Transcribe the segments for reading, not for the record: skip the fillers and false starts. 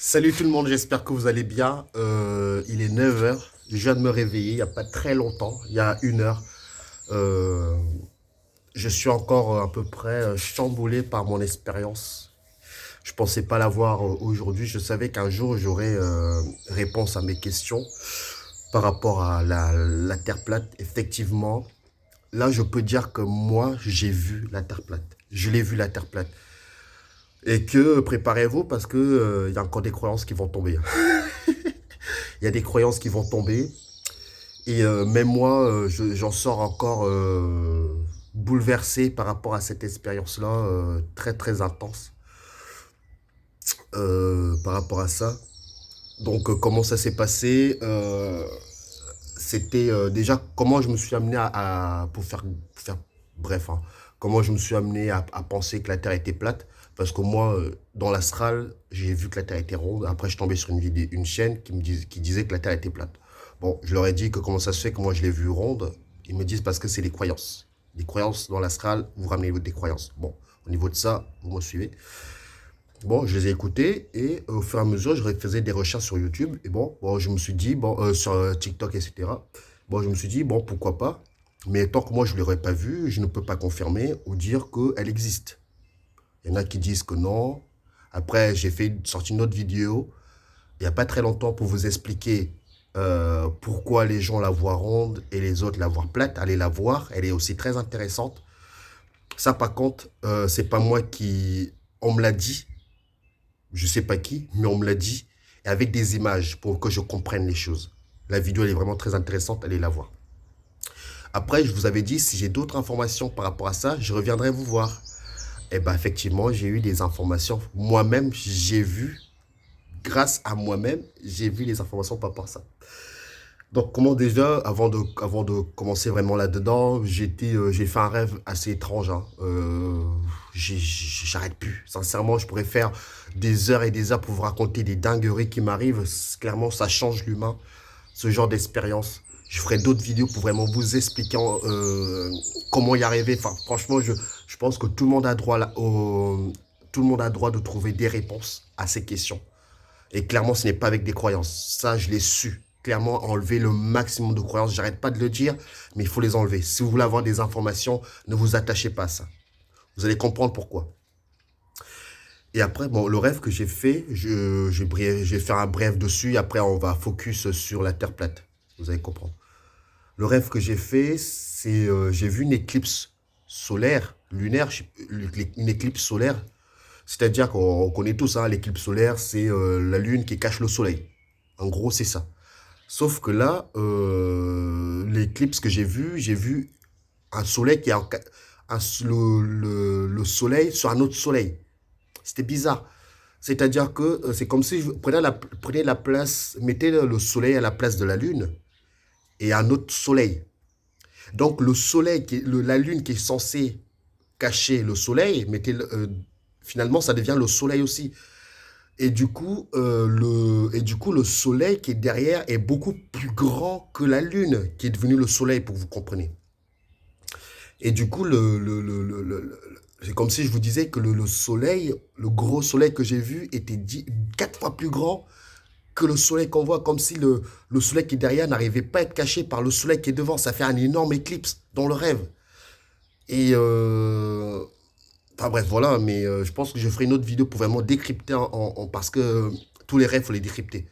Salut tout le monde, j'espère que vous allez bien. Il est 9 heures. Je viens de me réveiller il n'y a pas très longtemps, il y a 1 heure. Euh, je suis encore à peu près chamboulé par mon expérience. Je pensais pas l'avoir aujourd'hui. Je savais qu'un jour j'aurais réponse à mes questions par rapport à la Terre plate. Effectivement, là je peux dire que moi j'ai vu la Terre plate. Je l'ai vu la Terre plate. Et que préparez-vous parce que il y a encore des croyances qui vont tomber. Il y a des croyances qui vont tomber. Et même moi, j'en sors encore bouleversé par rapport à cette expérience-là, très très intense par rapport à ça. Donc comment ça s'est passé? C'était déjà comment je me suis amené pour faire bref, hein, comment je me suis amené à penser que la Terre était plate. Parce que moi, dans l'astral, j'ai vu que la Terre était ronde. Après, je suis tombé sur une chaîne qui disait que la Terre était plate. Bon, je leur ai dit que comment ça se fait que moi je l'ai vue ronde. Ils me disent parce que c'est des croyances. Des croyances dans l'astral, vous ramenez des croyances. Bon, au niveau de ça, vous me suivez. Bon, je les ai écoutés et au fur et à mesure, je faisais des recherches sur YouTube. Et bon, je me suis dit, bon, sur TikTok, etc. Bon, je me suis dit, bon, pourquoi pas. Mais tant que moi, je ne l'aurais pas vue, je ne peux pas confirmer ou dire qu'elle existe. Il y en a qui disent que non. Après, sorti une autre vidéo il n'y a pas très longtemps pour vous expliquer pourquoi les gens la voient ronde et les autres la voient plate. Allez la voir, elle est aussi très intéressante. Ça, par contre, c'est pas moi qui... On me l'a dit, je sais pas qui, mais on me l'a dit, et avec des images pour que je comprenne les choses. La vidéo, elle est vraiment très intéressante, allez la voir. Après, je vous avais dit, si j'ai d'autres informations par rapport à ça, je reviendrai vous voir. Et bien, effectivement, j'ai eu des informations. Moi-même, j'ai vu, grâce à moi-même, j'ai vu les informations par rapport à ça. Donc, comment déjà, avant de commencer vraiment là-dedans, j'ai fait un rêve assez étrange, hein. J'arrête plus. Sincèrement, je pourrais faire des heures et des heures pour vous raconter des dingueries qui m'arrivent. Clairement, ça change l'humain, ce genre d'expérience. Je ferai d'autres vidéos pour vraiment vous expliquer comment y arriver. Enfin, franchement, je pense que tout le monde a droit tout le monde a droit de trouver des réponses à ces questions. Et clairement, ce n'est pas avec des croyances. Ça, je l'ai su. Clairement, enlever le maximum de croyances. J'arrête pas de le dire, mais il faut les enlever. Si vous voulez avoir des informations, ne vous attachez pas à ça. Vous allez comprendre pourquoi. Et après, bon, le rêve que j'ai fait, je vais faire un bref dessus. Et après, on va focus sur la Terre plate. Vous allez comprendre. Le rêve que j'ai fait, c'est j'ai vu une éclipse solaire, lunaire, une éclipse solaire. C'est-à-dire qu'on connaît tous, hein, l'éclipse solaire, c'est la lune qui cache le soleil. En gros, c'est ça. Sauf que là, l'éclipse que j'ai vu un soleil qui est le soleil sur un autre soleil. C'était bizarre. C'est-à-dire que c'est comme si je prenais la place, mettez le soleil à la place de la lune et un autre soleil. Donc le soleil, la lune qui est censée cacher le soleil, finalement ça devient le soleil aussi. Et du coup, le soleil qui est derrière est beaucoup plus grand que la lune qui est devenue le soleil, pour que vous compreniez. Et du coup, c'est comme si je vous disais que le soleil, le gros soleil que j'ai vu était 4 fois plus grand que le soleil qu'on voit, comme si le soleil qui est derrière n'arrivait pas à être caché par le soleil qui est devant. Ça fait un énorme éclipse dans le rêve. Et enfin bref, voilà, mais je pense que je ferai une autre vidéo pour vraiment décrypter parce que tous les rêves, il faut les décrypter.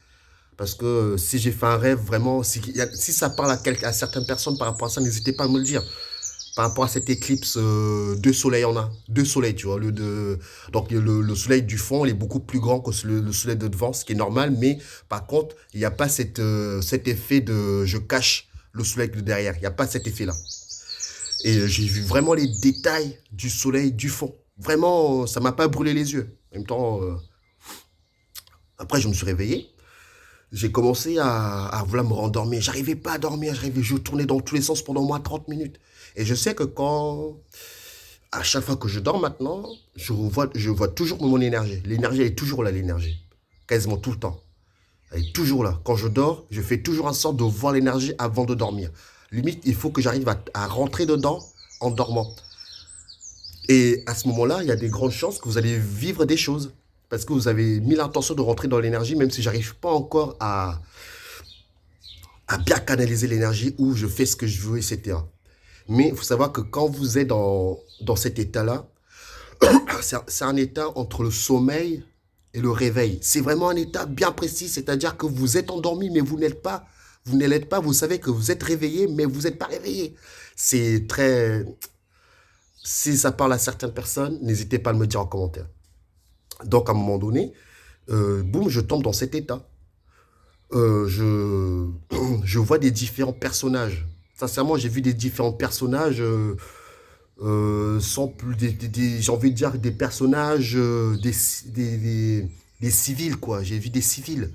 Parce que si j'ai fait un rêve, vraiment, si ça parle à certaines personnes par rapport à ça, n'hésitez pas à me le dire. Par rapport à cette éclipse, deux soleils en a. Deux soleils, tu vois. Donc le soleil du fond, il est beaucoup plus grand que le soleil de devant, ce qui est normal. Mais par contre, il n'y a pas cet effet de je cache le soleil de derrière. Il n'y a pas cet effet-là. Et j'ai vu vraiment les détails du soleil du fond. Vraiment, ça m'a pas brûlé les yeux. En même temps, après, je me suis réveillé. J'ai commencé à vouloir me rendormir. J'arrivais pas à dormir. Je tournais dans tous les sens pendant au moins 30 minutes. Et je sais que à chaque fois que je dors maintenant, je vois toujours mon énergie. L'énergie, elle est toujours là, l'énergie. Quasiment tout le temps. Elle est toujours là. Quand je dors, je fais toujours en sorte de voir l'énergie avant de dormir. Limite, il faut que j'arrive à rentrer dedans en dormant. Et à ce moment-là, il y a des grandes chances que vous allez vivre des choses. parce que vous avez mis l'intention de rentrer dans l'énergie, même si j'arrive pas encore à bien canaliser l'énergie, où je fais ce que je veux, etc. Mais il faut savoir que quand vous êtes dans cet état-là, c'est un état entre le sommeil et le réveil. C'est vraiment un état bien précis, c'est-à-dire que vous êtes endormi, mais vous n'êtes pas. Vous ne l'êtes pas, vous savez que vous êtes réveillé, mais vous n'êtes pas réveillé. C'est très... Si ça parle à certaines personnes, n'hésitez pas à me dire en commentaire. Donc, à un moment donné, boum, je tombe dans cet état. Je, je vois des différents personnages. Sincèrement, j'ai vu des différents personnages, sans plus j'ai envie de dire des personnages, des civils, quoi. J'ai vu des civils.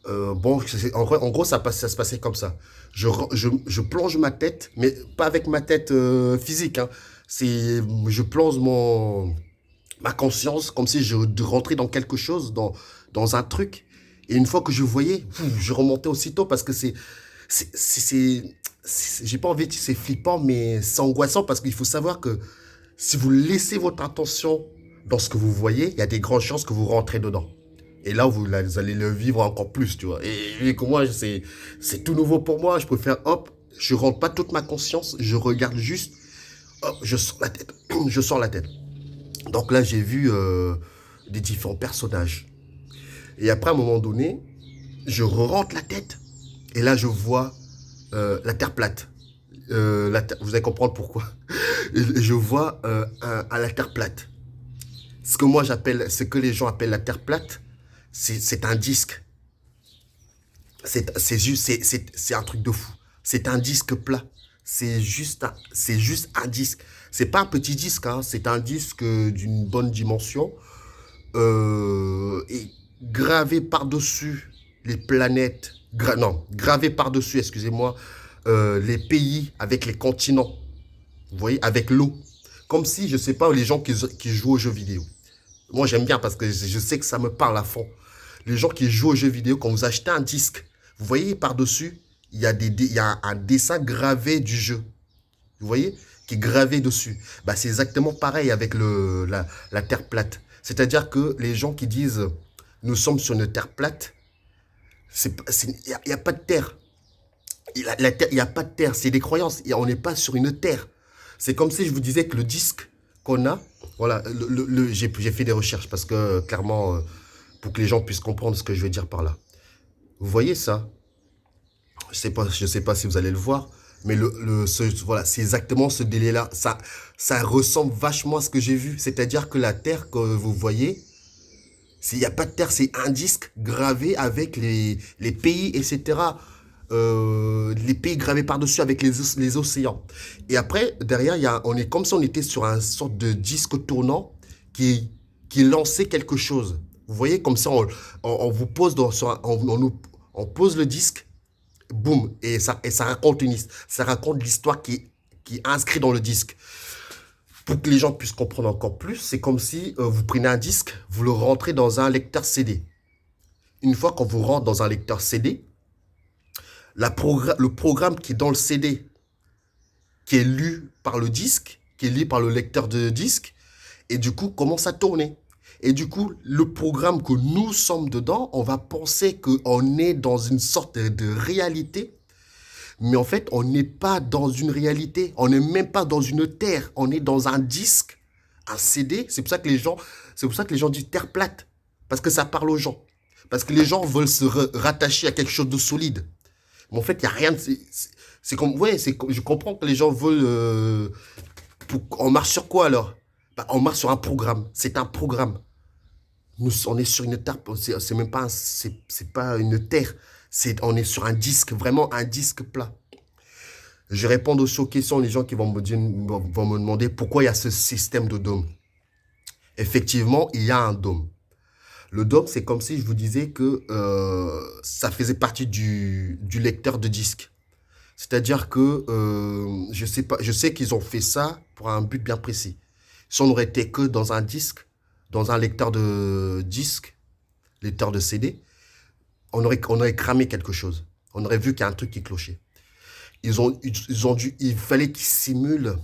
Bon, en gros, ça se passait comme ça. Je plonge ma tête, mais pas avec ma tête physique, hein. Je plonge ma conscience comme si je rentrais dans quelque chose, dans un truc. Et une fois que je voyais, je remontais aussitôt parce que j'ai pas envie de dire c'est flippant, mais c'est angoissant parce qu'il faut savoir que si vous laissez votre attention dans ce que vous voyez, il y a des grandes chances que vous rentrez dedans. Et là, vous allez le vivre encore plus, tu vois. Et vu que moi, c'est tout nouveau pour moi, je préfère, hop, je rentre pas toute ma conscience, je regarde juste, hop, je sors la tête, je sors la tête. Donc là, j'ai vu des différents personnages. Et après, à un moment donné, je rentre la tête. Et là, je vois la Terre plate. Vous allez comprendre pourquoi. Je vois à la Terre plate. Ce que les gens appellent la Terre plate, c'est un disque. C'est un truc de fou. C'est un disque plat. C'est juste un disque. C'est pas un petit disque, hein, c'est un disque d'une bonne dimension. Et gravé par-dessus les planètes, non, gravé par-dessus, excusez-moi, les pays avec les continents, vous voyez, avec l'eau. Comme si, je sais pas, les gens qui jouent aux jeux vidéo. Moi, j'aime bien parce que je sais que ça me parle à fond. Les gens qui jouent aux jeux vidéo, quand vous achetez un disque, vous voyez par-dessus, il y a un dessin gravé du jeu. Vous voyez, qui est gravé dessus. Bah, c'est exactement pareil avec la Terre plate. C'est-à-dire que les gens qui disent nous sommes sur une Terre plate, il n'y a pas de terre. Il n'y a pas de terre, c'est des croyances. On n'est pas sur une terre. C'est comme si je vous disais que le disque qu'on a, voilà, j'ai fait des recherches parce que clairement, pour que les gens puissent comprendre ce que je veux dire par là. Vous voyez ça? Je sais pas si vous allez le voir, mais voilà, c'est exactement ce délai-là. Ça ressemble vachement à ce que j'ai vu. C'est-à-dire que la terre que vous voyez, il n'y a pas de terre, c'est un disque gravé avec les pays, etc. Les pays gravés par-dessus avec les océans. Et après, derrière, on est comme si on était sur un sorte de disque tournant qui lançait quelque chose. Vous voyez, comme ça, on vous pose on pose le disque, boum, et ça raconte l'histoire qui est inscrite dans le disque. Pour que les gens puissent comprendre encore plus, c'est comme si vous prenez un disque, vous le rentrez dans un lecteur CD. Une fois qu'on vous rentre dans un lecteur CD, le programme qui est dans le CD, qui est lu par le disque, qui est lu par le lecteur de disque, et du coup commence à tourner. Et du coup, le programme que nous sommes dedans, on va penser qu'on est dans une sorte de réalité, mais en fait, on n'est pas dans une réalité, on n'est même pas dans une terre, on est dans un disque, un CD. C'est pour ça que les gens disent terre plate, parce que ça parle aux gens, parce que les gens veulent se rattacher à quelque chose de solide. Mais en fait, il n'y a rien de... C'est comme... Ouais, je comprends que les gens veulent... on marche sur quoi alors? Bah, on marche sur un programme. C'est un programme. On est sur une terre. C'est même pas... C'est pas une terre. On est sur un disque. Vraiment un disque plat. Je réponds aussi aux questions des gens qui vont me demander pourquoi il y a ce système de dôme. Effectivement, il y a un dôme. Le dôme, c'est comme si je vous disais que ça faisait partie du lecteur de disque. C'est-à-dire que je sais qu'ils ont fait ça pour un but bien précis. Si on n'aurait été que dans un disque, dans un lecteur de disque, lecteur de CD, on aurait cramé quelque chose. On aurait vu qu'il y a un truc qui clochait. Il fallait qu'ils simulent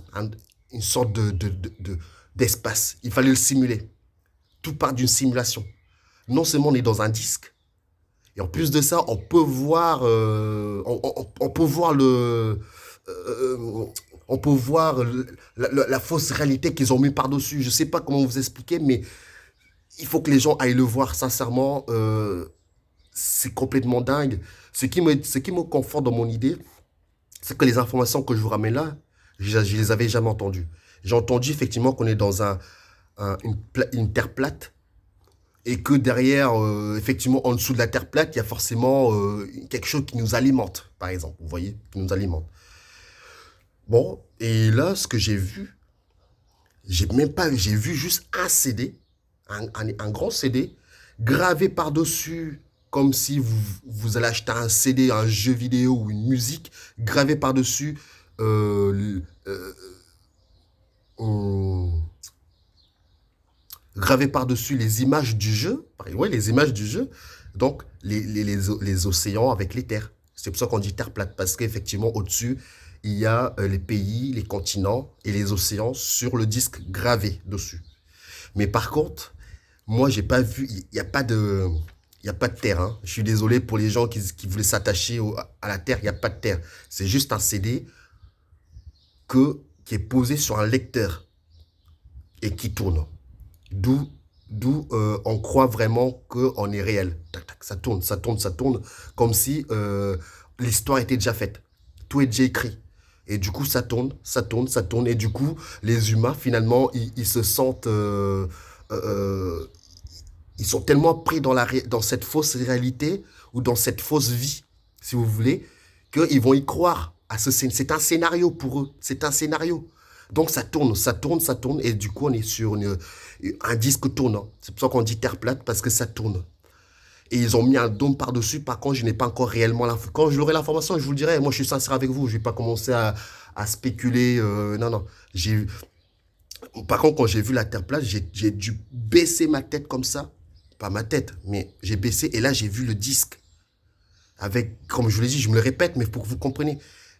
une sorte d'espace. Il fallait le simuler. tout part d'une simulation. Non seulement on est dans un disque, et en plus de ça, on peut voir on peut voir la fausse réalité qu'ils ont mis par-dessus. Je ne sais pas comment vous expliquer, mais il faut que les gens aillent le voir, sincèrement. C'est complètement dingue. Ce qui me conforte dans mon idée, c'est que les informations que je vous ramène là, je les avais jamais entendues. J'ai entendu effectivement qu'on est dans une terre plate et que derrière, effectivement, en dessous de la terre plate, il y a forcément quelque chose qui nous alimente, par exemple. Vous voyez, qui nous alimente. Bon, et là, ce que j'ai vu, j'ai vu juste un CD, un grand CD, gravé par-dessus, comme si vous allez acheter un CD, un jeu vidéo ou une musique, gravé par-dessus, euh, euh, euh, gravé par-dessus les images du jeu, ouais, les images du jeu, donc les océans avec les terres. C'est pour ça qu'on dit terre plate, parce qu'effectivement, au-dessus, il y a les pays, les continents et les océans sur le disque gravé dessus. Mais par contre, moi, j'ai pas vu, il n'y a pas de... Il n'y a pas de terre. Hein. Je suis désolé pour les gens qui voulaient s'attacher à la terre. Il n'y a pas de terre. C'est juste un CD qui est posé sur un lecteur et qui tourne. D'où on croit vraiment qu'on est réel. Tac, tac, ça tourne, ça tourne, ça tourne, comme si l'histoire était déjà faite. Tout est déjà écrit. Et du coup, ça tourne, ça tourne, ça tourne. Et du coup, les humains, finalement, ils se sentent... euh, ils sont tellement pris dans cette fausse réalité ou dans cette fausse vie, si vous voulez, qu'ils vont y croire. C'est un scénario pour eux. C'est un scénario. Donc ça tourne, ça tourne, ça tourne. Et du coup, on est sur un disque tournant. C'est pour ça qu'on dit terre plate, parce que ça tourne. Et ils ont mis un dôme par-dessus. Par contre, je n'ai pas encore réellement l'information. Quand j'aurai l'information, je vous le dirai. Moi, je suis sincère avec vous. Je ne vais pas commencer à spéculer. Non, non. Par contre, quand j'ai vu la terre plate, j'ai dû baisser ma tête comme ça. Pas ma tête, mais j'ai baissé. Et là, j'ai vu le disque. Avec, comme je vous l'ai dit, je me le répète, mais pour que vous compreniez,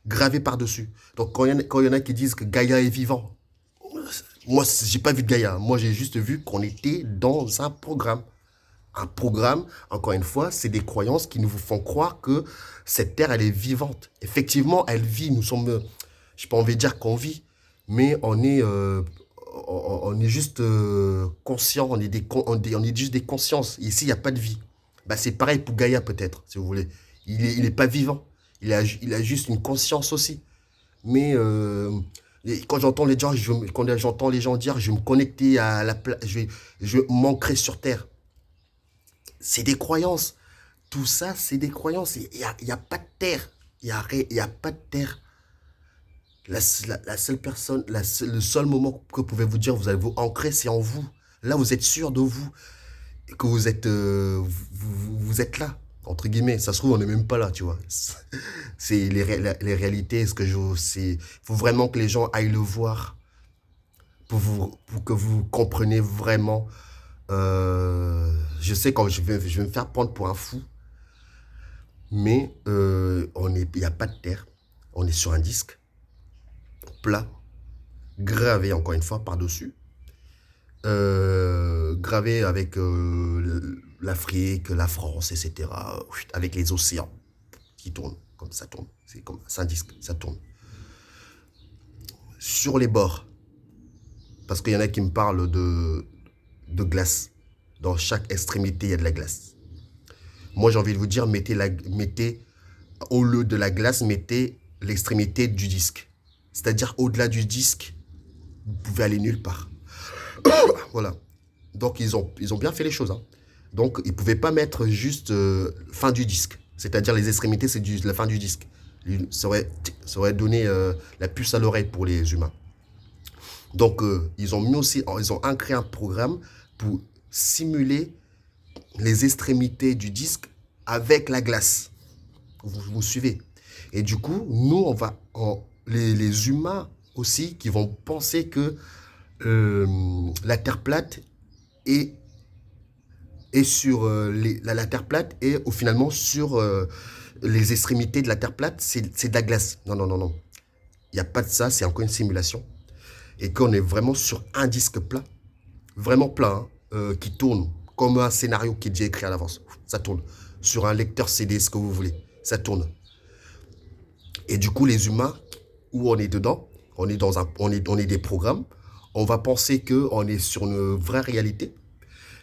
gravé par-dessus. Donc, quand il y en a qui disent que Gaïa est vivant, moi, j'ai pas vu de Gaïa. Moi, j'ai juste vu qu'on était dans un programme. Un programme, encore une fois, c'est des croyances qui nous font croire que cette terre, elle est vivante. Effectivement, elle vit. Nous sommes, je n'ai pas envie de dire qu'on vit, mais on est juste conscient, on est juste des consciences. Ici, il n'y a pas de vie. Bah, c'est pareil pour Gaïa, peut-être, si vous voulez. Il est pas vivant. Il a juste une conscience aussi. Mais quand j'entends les gens, quand j'entends les gens dire, je vais me connecter à je m'ancrer sur Terre. C'est des croyances. Tout ça, c'est des croyances. Il y a pas de terre. Il y a pas de terre. La seule personne, le seul moment que pouvez vous dire, vous allez vous ancrer, c'est en vous. Là, vous êtes sûr de vous. Et que vous êtes, vous êtes là, entre guillemets. Ça se trouve, on n'est même pas là, tu vois. C'est les réalités. Il faut vraiment que les gens aillent le voir pour que vous compreniez vraiment. Je sais quand je vais me faire prendre pour un fou, mais il n'y a pas de terre. On est sur un disque plat, gravé encore une fois par-dessus, gravé avec l'Afrique, la France, etc., avec les océans qui tournent, comme ça tourne. C'est un disque, ça tourne. Sur les bords, parce qu'il y en a qui me parlent de glace. Dans chaque extrémité, il y a de la glace. Moi, j'ai envie de vous dire, mettez au lieu de la glace, mettez l'extrémité du disque. C'est-à-dire, au-delà du disque, vous pouvez aller nulle part. Voilà. Donc, ils ont bien fait les choses. Hein. Donc, ils ne pouvaient pas mettre juste fin du disque. C'est-à-dire, les extrémités, c'est la fin du disque. Ça aurait donné la puce à l'oreille pour les humains. Donc, ils ont créé un programme pour simuler les extrémités du disque avec la glace. Vous suivez. Et du coup, nous, les humains aussi, qui vont penser que la Terre plate est sur la Terre plate et finalement sur les extrémités de la Terre plate, c'est de la glace. Non, non, non, non. Il n'y a pas de ça, c'est encore une simulation. Et qu'on est vraiment sur un disque plat. Vraiment plat. Hein. qui tourne, comme un scénario qui est déjà écrit à l'avance. Ça tourne. Sur un lecteur CD, ce que vous voulez. Ça tourne. Et du coup, les humains, où on est dedans, on est des programmes, on va penser qu'on est sur une vraie réalité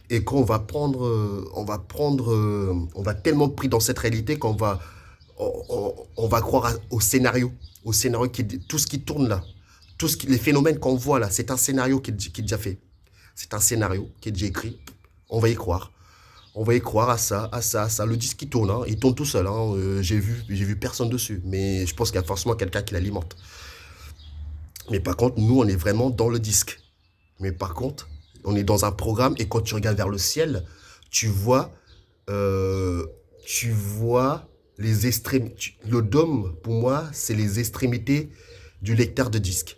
et qu'on va prendre, on va tellement pris dans cette réalité qu'on va, on va croire au scénario tout ce qui tourne là, les phénomènes qu'on voit là, c'est un scénario qui est déjà fait, c'est un scénario qui est déjà écrit, on va y croire. On va y croire à ça, à ça, à ça. Le disque, il tourne, hein. Il tourne tout seul, hein. J'ai vu personne dessus. Mais je pense qu'il y a forcément quelqu'un qui l'alimente. Mais par contre, nous, on est vraiment dans le disque. Mais par contre, on est dans un programme et quand tu regardes vers le ciel, tu vois, euh, tu vois les extrémités. Le dôme, pour moi, c'est les extrémités du lecteur de disque.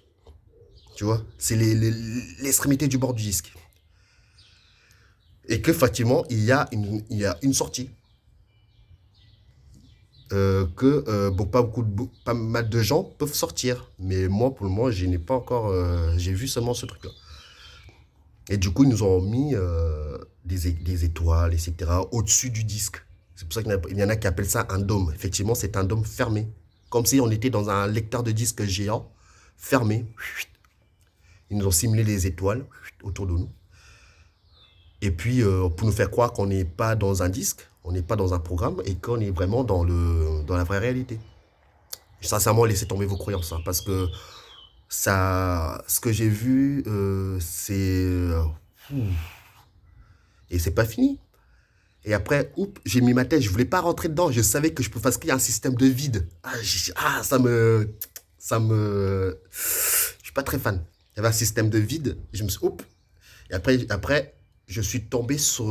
Tu vois, c'est l'extrémité du bord du disque. Et que, effectivement, il y a une sortie. Bon, pas mal de gens peuvent sortir. Mais moi, pour le moment, je n'ai pas encore. J'ai vu seulement ce truc-là. Et du coup, ils nous ont mis des étoiles, etc., au-dessus du disque. C'est pour ça qu'il y en a qui appellent ça un dôme. Effectivement, c'est un dôme fermé. Comme si on était dans un lecteur de disque géant, fermé. Ils nous ont simulé les étoiles autour de nous. Et puis, pour nous faire croire qu'on n'est pas dans un disque, on n'est pas dans un programme, et qu'on est vraiment dans la vraie réalité. Sincèrement, laissez tomber vos croyances, hein, parce que ça, ce que j'ai vu, et c'est pas fini. Et après, oups, j'ai mis ma tête, je voulais pas rentrer dedans, je savais que je peux, parce qu'il y a un système de vide. Je suis pas très fan. Il y avait un système de vide, et je me suis, oups. Et après, je suis tombé sur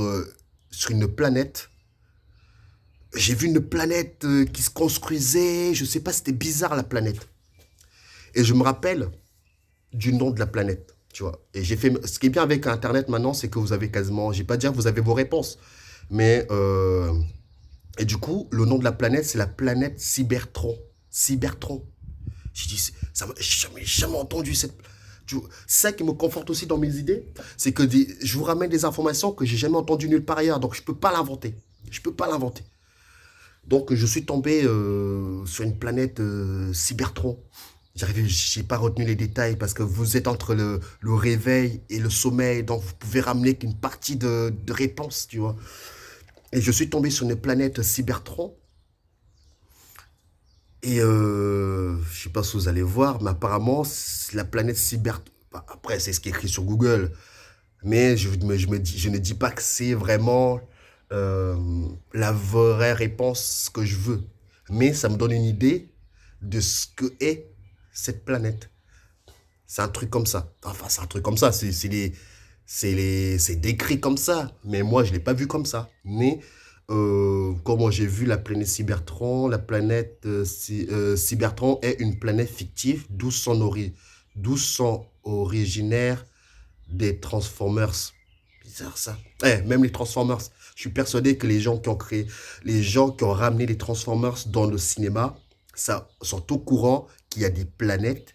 une planète. J'ai vu une planète qui se construisait, je sais pas, c'était bizarre la planète. Et je me rappelle du nom de la planète, tu vois. Et j'ai fait, ce qui est bien avec Internet maintenant, c'est que vous avez quasiment, je vais pas dire que vous avez vos réponses, mais et du coup, le nom de la planète, c'est la planète Cybertron. Cybertron. J'ai dit, j'ai jamais entendu cette. C'est ça qui me conforte aussi dans mes idées, c'est que je vous ramène des informations que j'ai jamais entendues nulle part ailleurs, donc je peux pas l'inventer. Je peux pas l'inventer. Donc je suis tombé sur une planète Cybertron. J'ai pas retenu les détails parce que vous êtes entre le réveil et le sommeil, donc vous pouvez ramener qu'une partie de réponse, tu vois. Et je suis tombé sur une planète Cybertron. Et je sais pas si vous allez voir, mais apparemment, la planète Cybertron. Après, c'est ce qui est écrit sur Google. Mais je ne dis pas que c'est vraiment euh, la vraie réponse que je veux. Mais ça me donne une idée de ce que est cette planète. C'est un truc comme ça. Enfin, c'est un truc comme ça. C'est décrit comme ça. Mais moi, je ne l'ai pas vu comme ça. Mais comment j'ai vu la planète Cybertron, la planète Cybertron est une planète fictive d'où sont originaires des Transformers. Bizarre ça. Même les Transformers. Je suis persuadé que les gens qui ont ramené les Transformers dans le cinéma, ça, sont au courant qu'il y a des planètes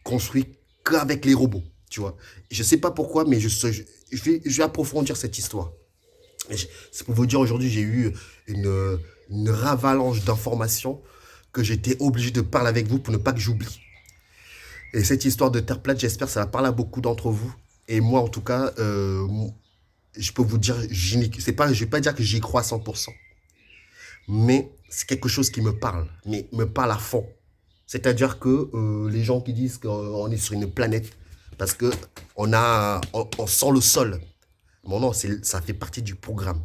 construites qu'avec les robots. Tu vois. Je sais pas pourquoi, mais je vais approfondir cette histoire. C'est pour vous dire, aujourd'hui, j'ai eu une ravalanche d'informations que j'étais obligé de parler avec vous pour ne pas que j'oublie. Et cette histoire de Terre plate, j'espère que ça va parler à beaucoup d'entre vous. Et moi, en tout cas, je peux vous dire, je vais pas dire que j'y crois à 100%, mais c'est quelque chose qui me parle, mais me parle à fond. C'est-à-dire que les gens qui disent qu'on est sur une planète, parce que on sent le sol. Bon non, ça fait partie du programme.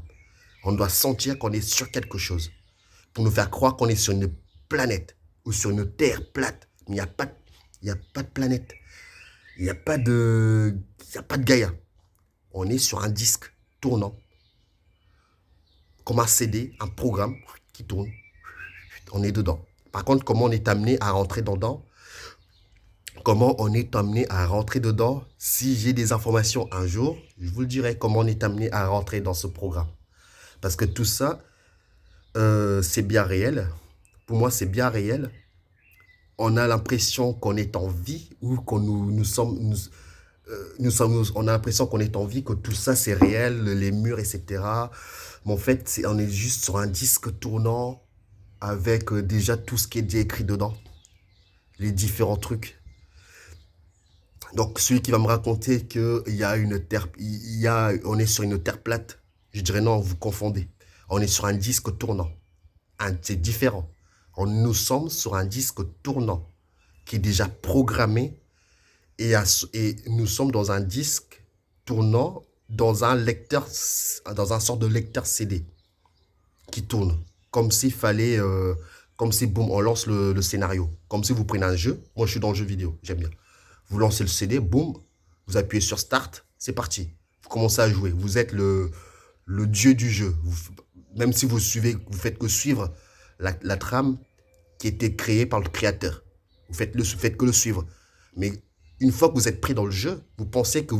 On doit sentir qu'on est sur quelque chose pour nous faire croire qu'on est sur une planète ou sur une terre plate. Mais il n'y a pas de planète. Il n'y a pas de Gaïa. On est sur un disque tournant, comme un CD, un programme qui tourne. On est dedans. Par contre, comment on est amené à rentrer dedans? Comment on est amené à rentrer dedans? Si j'ai des informations un jour, je vous le dirai comment on est amené à rentrer dans ce programme. Parce que tout ça, c'est bien réel. Pour moi, c'est bien réel. On a l'impression qu'on est en vie ou qu'on nous sommes... On a l'impression qu'on est en vie, que tout ça c'est réel, les murs, etc. Mais en fait, on est juste sur un disque tournant avec déjà tout ce qui est déjà écrit dedans, les différents trucs. Donc, celui qui va me raconter qu'il y a une terre, on est sur une terre plate, je dirais non, vous confondez. On est sur un disque tournant. C'est différent. Nous sommes sur un disque tournant qui est déjà programmé et nous sommes dans un disque tournant dans un lecteur, dans un sort de lecteur CD qui tourne. Comme s'il fallait, comme si, boum, on lance le scénario. Comme si vous prenez un jeu. Moi, je suis dans le jeu vidéo, j'aime bien. Vous lancez le CD, boum, vous appuyez sur Start, c'est parti. Vous commencez à jouer. Vous êtes le dieu du jeu. Même si vous faites que suivre la trame qui a été créée par le créateur. Vous faites que le suivre. Mais une fois que vous êtes pris dans le jeu, vous pensez que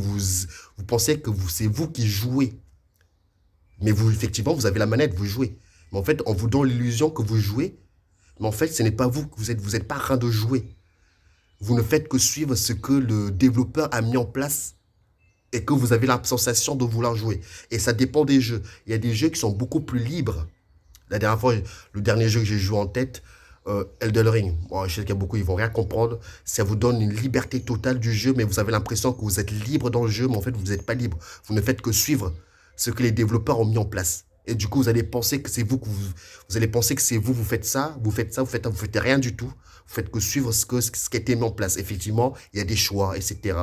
c'est vous qui jouez. Mais vous, effectivement, vous avez la manette, vous jouez. Mais en fait, on vous donne l'illusion que vous jouez. Mais en fait, ce n'est pas vous. Vous êtes pas en train de jouer. Vous ne faites que suivre ce que le développeur a mis en place et que vous avez la sensation de vouloir jouer. Et ça dépend des jeux. Il y a des jeux qui sont beaucoup plus libres. La dernière fois, le dernier jeu que j'ai joué en tête, Elden Ring. Bon, je sais qu'il y a beaucoup, ils vont rien comprendre. Ça vous donne une liberté totale du jeu, mais vous avez l'impression que vous êtes libre dans le jeu, mais en fait, vous n'êtes pas libre. Vous ne faites que suivre ce que les développeurs ont mis en place. Et du coup, vous allez penser que c'est vous vous allez penser que c'est vous, vous faites ça, vous faites rien du tout. Vous faites que suivre ce qui a été mis en place. Effectivement, il y a des choix, etc.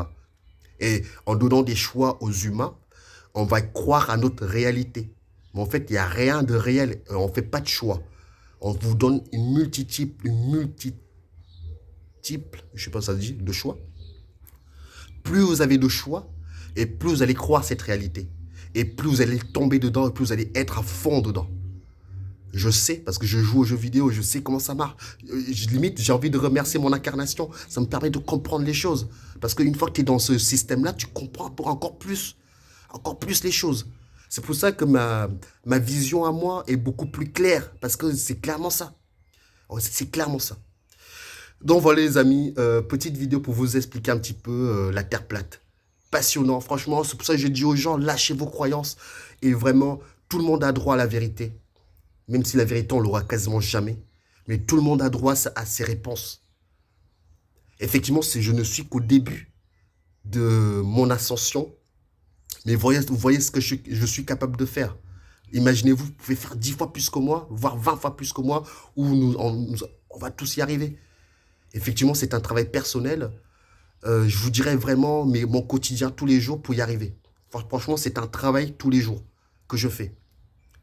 Et en donnant des choix aux humains, on va croire à notre réalité. Mais en fait, il n'y a rien de réel. On ne fait pas de choix. On vous donne une multitude, je sais pas si ça se dit, de choix. Plus vous avez de choix, et plus vous allez croire cette réalité. Et plus vous allez tomber dedans, et plus vous allez être à fond dedans. Je sais, parce que je joue aux jeux vidéo, je sais comment ça marche. Limite, j'ai envie de remercier mon incarnation. Ça me permet de comprendre les choses. Parce qu'une fois que tu es dans ce système-là, tu comprends encore plus les choses. C'est pour ça que ma vision à moi est beaucoup plus claire. Parce que c'est clairement ça. C'est clairement ça. Donc voilà les amis, petite vidéo pour vous expliquer un petit peu la Terre plate. Passionnant, franchement, c'est pour ça que j'ai dit aux gens, lâchez vos croyances. Et vraiment, tout le monde a droit à la vérité. Même si la vérité, on l'aura quasiment jamais. Mais tout le monde a droit à ses réponses. Effectivement, je ne suis qu'au début de mon ascension. Mais vous voyez ce que je suis capable de faire. Imaginez-vous, vous pouvez faire 10 fois plus que moi, voire 20 fois plus que moi, où on va tous y arriver. Effectivement, c'est un travail personnel. Je vous dirais vraiment mon quotidien tous les jours pour y arriver. Franchement, c'est un travail tous les jours que je fais.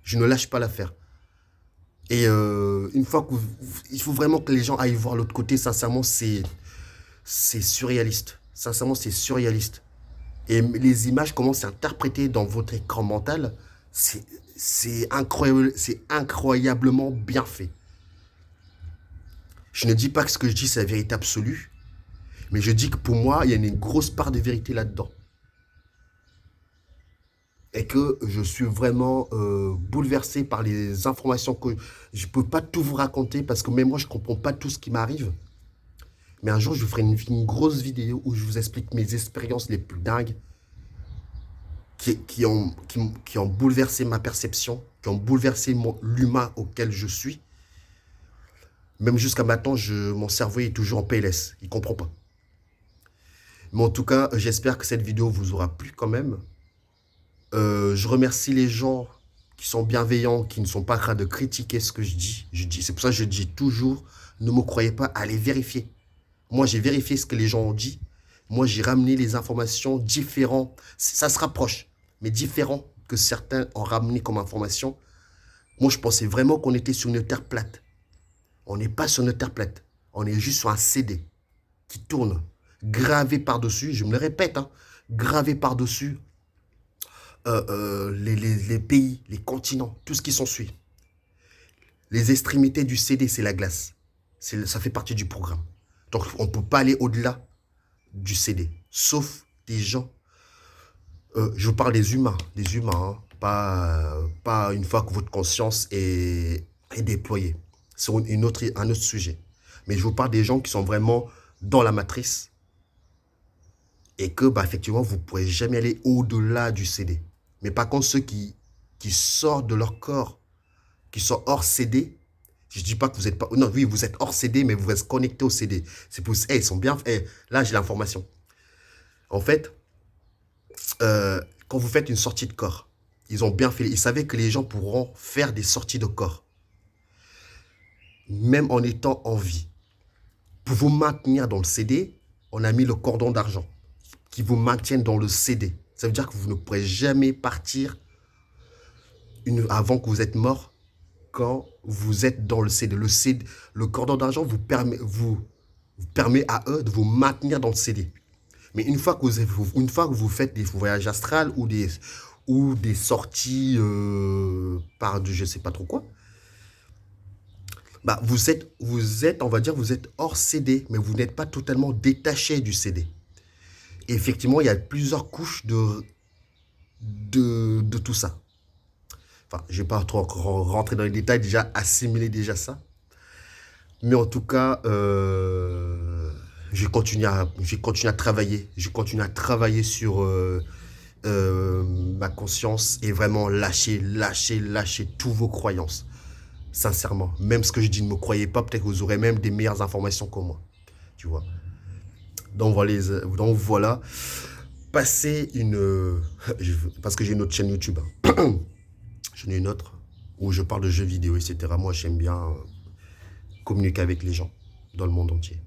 Je ne lâche pas l'affaire. Et une fois il faut vraiment que les gens aillent voir l'autre côté. Sincèrement, c'est surréaliste. Sincèrement, c'est surréaliste. Et les images, comment c'est interprété dans votre écran mental, c'est incroyablement bien fait. Je ne dis pas que ce que je dis, c'est la vérité absolue. Mais je dis que pour moi, il y a une grosse part de vérité là-dedans. Et que je suis vraiment bouleversé par les informations que je ne peux pas tout vous raconter parce que même moi, je ne comprends pas tout ce qui m'arrive. Mais un jour, je vous ferai une grosse vidéo où je vous explique mes expériences les plus dingues qui ont bouleversé ma perception, qui ont bouleversé l'humain auquel je suis. Même jusqu'à maintenant, mon cerveau est toujours en PLS. Il ne comprend pas. Mais en tout cas, j'espère que cette vidéo vous aura plu quand même. Je remercie les gens qui sont bienveillants, qui ne sont pas en train de critiquer ce que je dis. C'est pour ça que je dis toujours, ne me croyez pas, allez vérifier. Moi, j'ai vérifié ce que les gens ont dit. Moi, j'ai ramené les informations différentes. Ça se rapproche, mais différent que certains ont ramené comme information. Moi, je pensais vraiment qu'on était sur une terre plate. On n'est pas sur une terre plate. On est juste sur un CD qui tourne, gravé par-dessus, je me le répète, hein, gravé par-dessus les pays, les continents, tout ce qui s'ensuit. Les extrémités du CD, c'est la glace. Ça fait partie du programme. Donc, on ne peut pas aller au-delà du CD, sauf des gens. Je vous parle des humains, hein, pas une fois que votre conscience est déployée. C'est un autre sujet. Mais je vous parle des gens qui sont vraiment dans la matrice et que, bah, effectivement, vous ne pourrez jamais aller au-delà du CD. Mais par contre, ceux qui sortent de leur corps, qui sont hors CD, je ne dis pas que vous êtes pas... Non, oui, vous êtes hors CD, mais vous restez connecté au CD. C'est pour... Hey, ils sont bien... Hey, là, j'ai l'information. En fait, quand vous faites une sortie de corps, ils ont bien fait... Ils savaient que les gens pourront faire des sorties de corps, même en étant en vie. Pour vous maintenir dans le CD, on a mis le cordon d'argent qui vous maintiennent dans le CD. Ça veut dire que vous ne pourrez jamais partir avant que vous êtes mort quand vous êtes dans le CD. Le cordon d'argent vous permet à eux de vous maintenir dans le CD. Mais une fois que vous faites des voyages astrales ou des sorties par du je sais pas trop quoi, bah vous êtes, on va dire, vous êtes hors CD, mais vous n'êtes pas totalement détaché du CD. Et effectivement, il y a plusieurs couches de tout ça. Enfin, je ne vais pas trop rentrer dans les détails, déjà assimiler déjà ça. Mais en tout cas, j'ai continué à travailler. Je continue à travailler sur ma conscience et vraiment lâcher tous vos croyances. Sincèrement. Même ce que je dis, ne me croyez pas, peut-être que vous aurez même des meilleures informations que moi. Tu vois. Donc voilà. Passez une... parce que j'ai une autre chaîne YouTube. J'en ai une autre où je parle de jeux vidéo, etc. Moi, j'aime bien communiquer avec les gens dans le monde entier.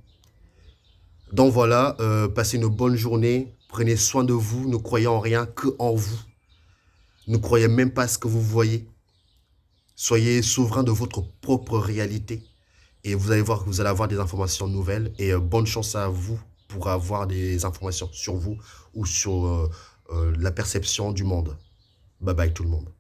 Donc voilà, passez une bonne journée. Prenez soin de vous. Ne croyez en rien que en vous. Ne croyez même pas à ce que vous voyez. Soyez souverain de votre propre réalité. Et vous allez voir que vous allez avoir des informations nouvelles. Et bonne chance à vous pour avoir des informations sur vous ou sur la perception du monde. Bye bye tout le monde.